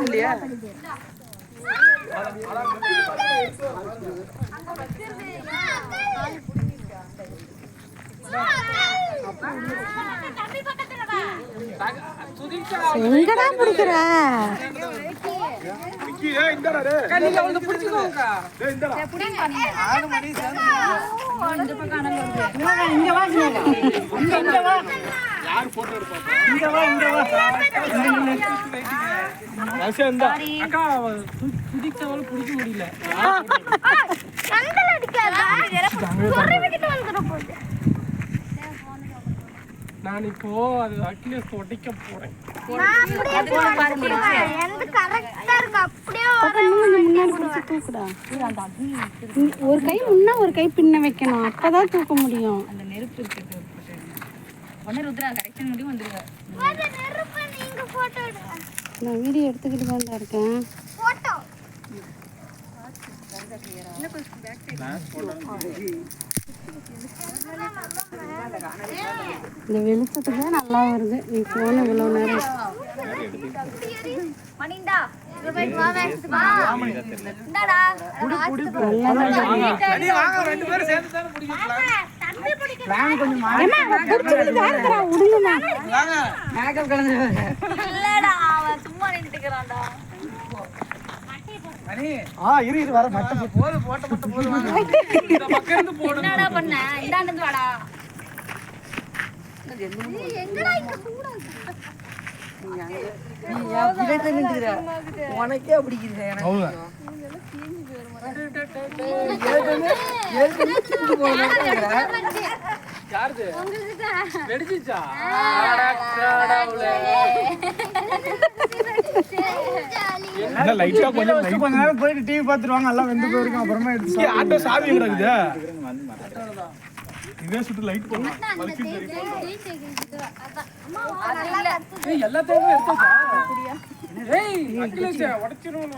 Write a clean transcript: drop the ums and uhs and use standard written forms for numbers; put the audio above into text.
இல்லையா எங்கடா பிடிக்கிற பிடிக்க முடியல நான் இப்போ அது அக்லியஸ் ஒட்டிக்க போறேன். ஒரு கை முன்ன ஒரு கை பின்ன வைக்கணும், அப்பதான் தூக்க முடியும். அந்த நெருப்பு இருக்கு நான் வீடியோ எடுத்துக்கிட்டு தான் இருக்கேன். இந்த வெளிச்சத்துக்கு நல்லா வருது. நீ போன இவ்வளவு நேரம் வர மட்டும் போது போட்ட மட்டும் போது இந்த பக்கம் இருந்து போடு. என்னடா பண்ண இந்தாண்ட இருந்து வாடா. எங்கடா இங்க சூடா நீ யா பிளேட்ல நின்னுற உனக்கே பிடிக்குது எனக்கு. யாருது வெடிச்சிச்சா என்ன லைட்டா கொஞ்சம் நேரம் போயிட்டு டிவி பார்த்துருவாங்க, எல்லாம் வெந்து போயிருக்கும். அப்புறமா எடுத்து ஆட்டோ சாவி இருக்குது இதே சுட்டு லைட் போடலாம். எல்லாத்தையும் எடுத்தாச்சா? ஏய் அகிலேஷ் உடைச்சிருவோம்.